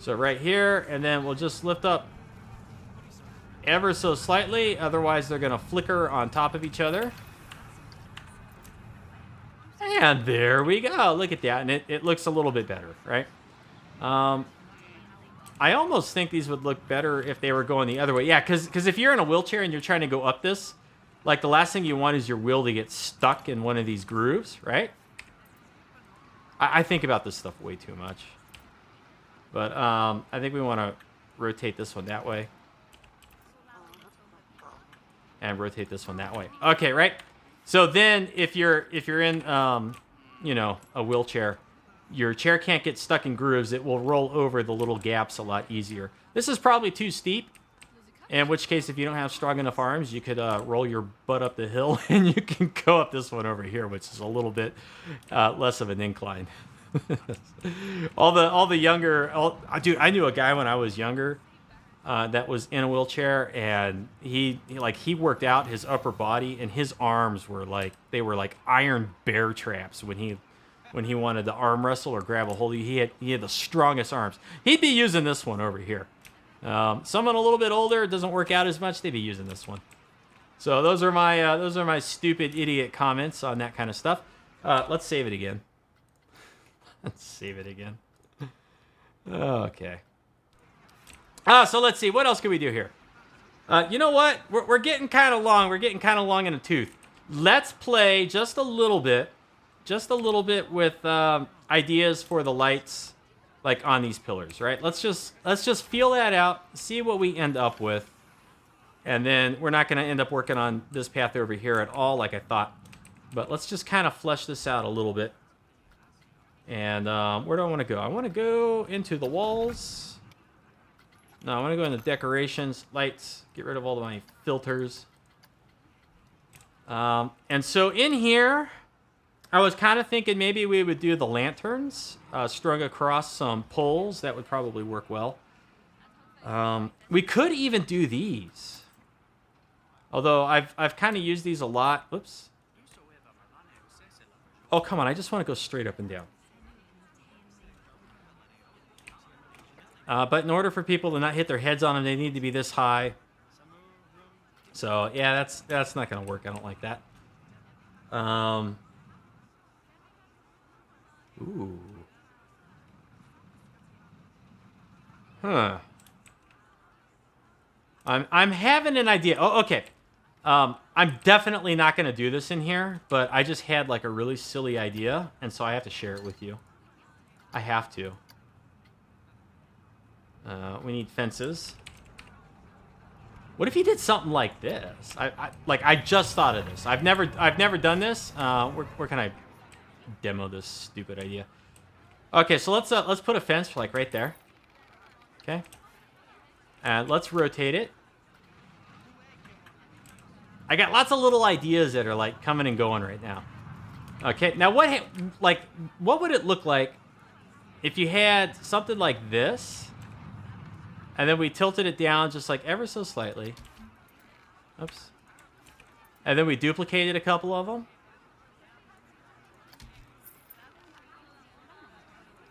Speaker 1: So right here, and then we'll just lift up ever so slightly, otherwise they're going to flicker on top of each other. And there we go. Look at that. And it looks a little bit better, right? I almost think these would look better if they were going the other way. Yeah, because if you're in a wheelchair and you're trying to go up this, like the last thing you want is your wheel to get stuck in one of these grooves, right? I think about this stuff way too much. But I think we want to rotate this one that way. And rotate this one that way. Okay, right? So then if you're in you know, a wheelchair, your chair can't get stuck in grooves. It will roll over the little gaps a lot easier. This is probably too steep. In which case, if you don't have strong enough arms, you could roll your butt up the hill and you can go up this one over here, which is a little bit less of an incline. all the younger, dude, I knew a guy when I was younger that was in a wheelchair, and he worked out his upper body, and his arms were like iron bear traps when he wanted to arm wrestle or grab a hold of you. He had the strongest arms. He'd be using this one over here. Someone a little bit older, it doesn't work out as much, they'd be using this one. So those are my stupid idiot comments on that kind of stuff. Let's save it again. Let's save it again. Okay. So let's see. What else can we do here? You know what? We're getting kind of long. We're getting kind of long in the tooth. Let's play just a little bit with ideas for the lights, like on these pillars, right? Let's just feel that out, see what we end up with, and then we're not going to end up working on this path over here at all, like I thought. But let's just kind of flesh this out a little bit. And where do I want to go? I want to go into the walls. No, I want to go into decorations, lights, get rid of all of my filters. And so in here, I was kind of thinking maybe we would do the lanterns strung across some poles. That would probably work well. We could even do these. Although I've kind of used these a lot. Whoops. Oh, come on. I just want to go straight up and down. But in order for people to not hit their heads on them, they need to be this high. So, yeah, that's not going to work. I don't like that. Ooh. Huh. I'm having an idea. Oh, okay. I'm definitely not going to do this in here, but I just had like a really silly idea, and so I have to share it with you. I have to. We need fences. What if you did something like this? I just thought of this. I've never done this. Where can I demo this stupid idea? Okay, so let's put a fence like right there. Okay. And let's rotate it. I got lots of little ideas that are like coming and going right now. Okay, now what would it look like if you had something like this? And then we tilted it down just like ever so slightly. Oops. And then we duplicated a couple of them.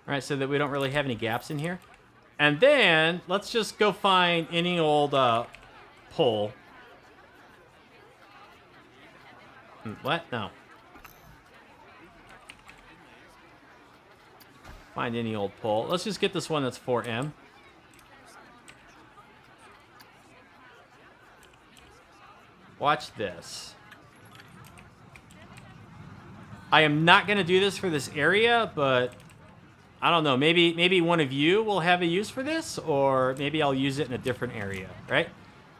Speaker 1: All right, so that we don't really have any gaps in here. And then let's just go find any old pole. What? No. Find any old pole. Let's just get this one that's 4M. Watch this. I am not going to do this for this area, but I don't know. Maybe one of you will have a use for this, or maybe I'll use it in a different area, right?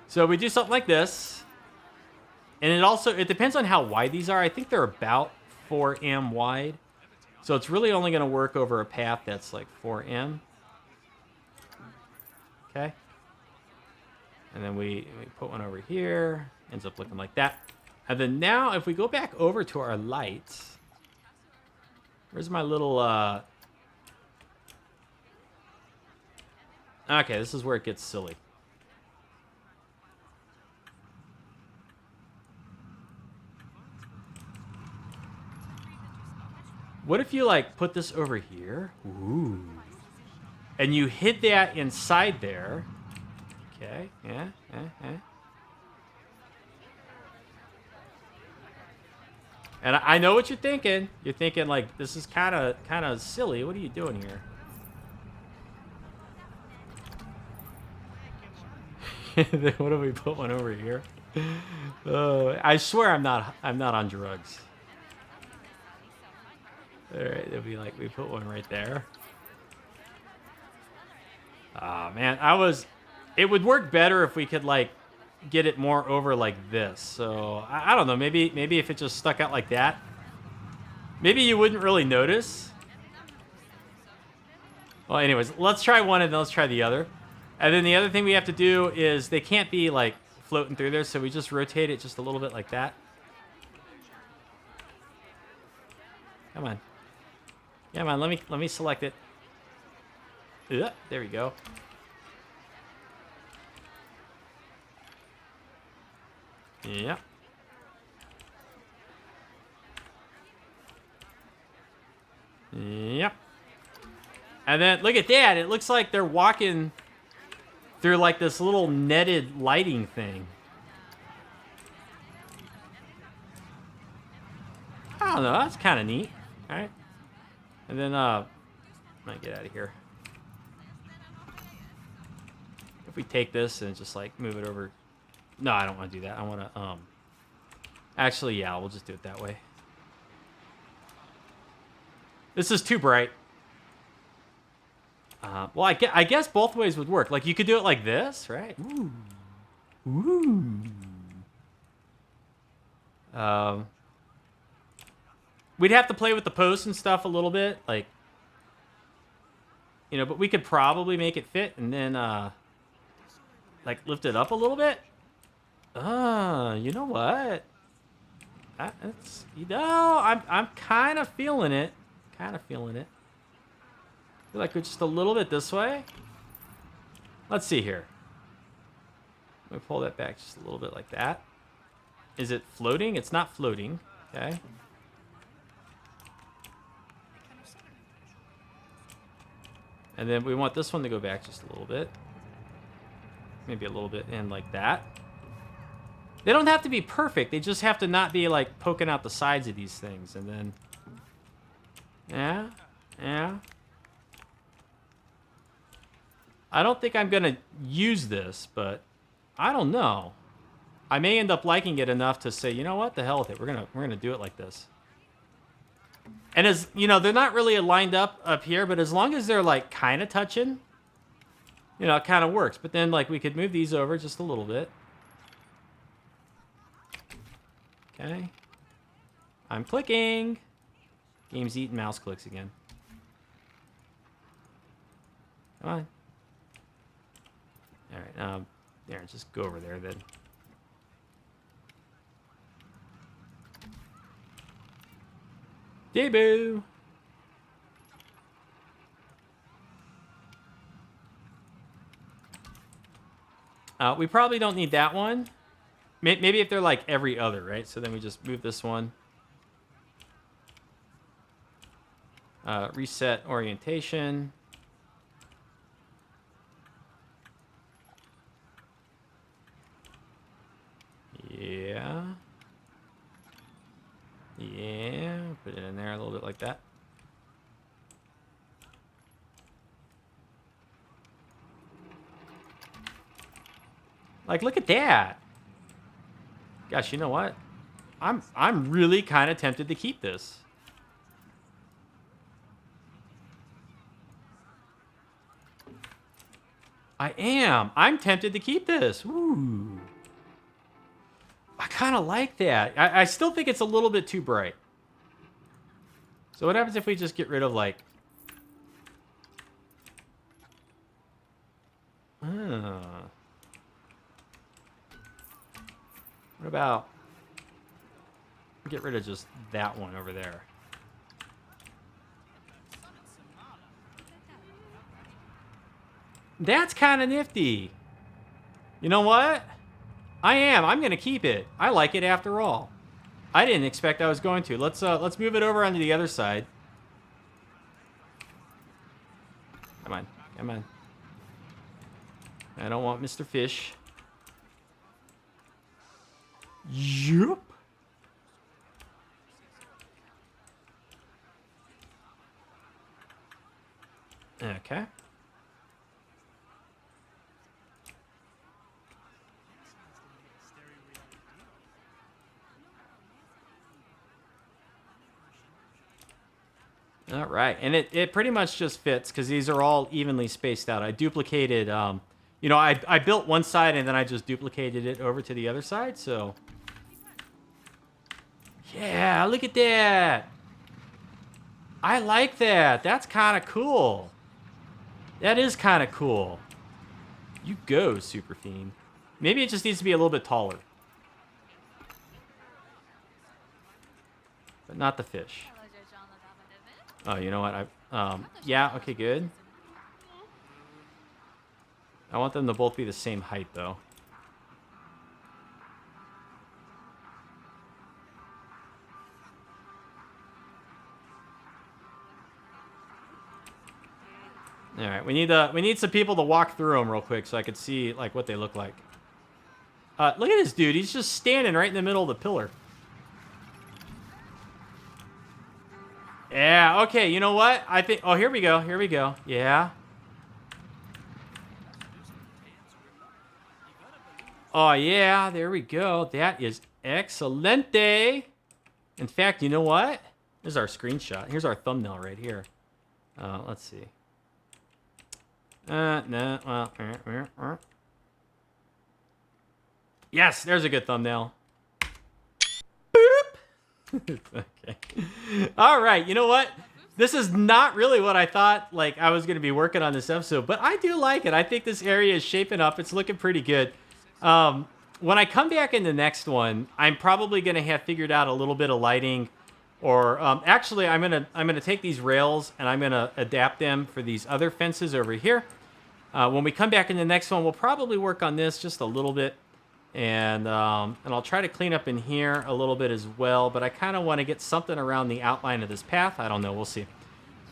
Speaker 1: So we do something like this. And it depends on how wide these are. I think they're about 4M wide. So it's really only going to work over a path that's like 4M. Okay. And then we put one over here. Ends up looking like that. And then now, if we go back over to our lights, where's my little... Okay, this is where it gets silly. What if you, like, put this over here? Ooh. And you hid that inside there. Okay, yeah. And I know what you're thinking. You're thinking like, this is kind of silly. What are you doing here? What if we put one over here? I swear I'm not on drugs. All right, it'll be like we put one right there. Ah, man, it would work better if we could like get it more over like this. So I don't know. Maybe if it just stuck out like that, maybe you wouldn't really notice. Well, anyways, let's try one and then let's try the other. And then the other thing we have to do is they can't be like floating through there, so we just rotate it just a little bit like that. Come on. Come on, let me select it. Yeah, there we go. Yeah. Yep. And then look at that. It looks like they're walking through like this little netted lighting thing. I don't know. That's kind of neat. All right. And then, let me get out of here. If we take this and just like move it over. No, I don't want to do that. I want to, actually, yeah, we'll just do it that way. This is too bright. Well, I guess both ways would work. Like, you could do it like this, right? Ooh. Ooh. We'd have to play with the posts and stuff a little bit. Like, you know, but we could probably make it fit and then, like, lift it up a little bit. You know what? That's, you know, I'm kind of feeling it. Kind of feeling it. I feel like we're just a little bit this way. Let's see here. Let me pull that back just a little bit like that. Is it floating? It's not floating. Okay. And then we want this one to go back just a little bit. Maybe a little bit in like that. They don't have to be perfect. They just have to not be like poking out the sides of these things. And then, yeah, yeah. I don't think I'm gonna use this, but I don't know. I may end up liking it enough to say, you know what, the hell with it. We're gonna do it like this. And as you know, they're not really lined up here, but as long as they're like kind of touching, you know, it kind of works. But then like we could move these over just a little bit. Okay. I'm clicking. Game's eating mouse clicks again. Come on. All right. There, just go over there then. Debut. We probably don't need that one. Maybe if they're like every other, right? So then we just move this one. Reset orientation. Yeah. Yeah. Put it in there a little bit like that. Like, look at that. Gosh, you know what? I'm really kind of tempted to keep this. I am. I'm tempted to keep this. Ooh. I kind of like that. I still think it's a little bit too bright. So what happens if we just get rid of, like... What about... Get rid of just that one over there. That's kind of nifty. You know what? I'm going to keep it. I like it after all. I didn't expect I was going to. Let's move it over onto the other side. Come on. Come on. I don't want Mr. Fish. Yup. Okay. All right, and it pretty much just fits because these are all evenly spaced out. I duplicated, you know, I built one side and then I just duplicated it over to the other side. So, yeah, look at that. I like that. That's kind of cool. That is kind of cool. You go, Superfiend. Maybe it just needs to be a little bit taller. But not the fish. Oh, you know what? Yeah, okay, good. I want them to both be the same height, though. All right, we need some people to walk through them real quick so I could see like what they look like. Look at this dude. He's just standing right in the middle of the pillar. Yeah, okay, you know what? I think... Oh, here we go. Here we go. Yeah. Oh, yeah. There we go. That is excelente. In fact, you know what? Here's our screenshot. Here's our thumbnail right here. Let's see. No. Well... Yes, there's a good thumbnail. Okay. All right. You know what? This is not really what I thought like I was going to be working on this episode, but I do like it. I think this area is shaping up. It's looking pretty good. When I come back in the next one, I'm probably going to have figured out a little bit of lighting, or actually, I'm gonna take these rails and I'm gonna adapt them for these other fences over here. When we come back in the next one, we'll probably work on this just a little bit. And I'll try to clean up in here a little bit as well, but I kind of want to get something around the outline of this path. I don't know. We'll see.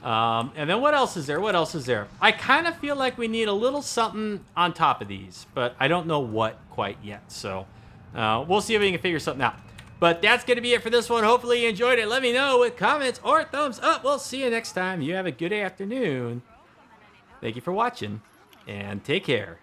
Speaker 1: And then what else is there? What else is there? I kind of feel like we need a little something on top of these, but I don't know what quite yet. So we'll see if we can figure something out. But that's going to be it for this one. Hopefully you enjoyed it. Let me know with comments or thumbs up. We'll see you next time. You have a good afternoon. Thank you for watching, and take care.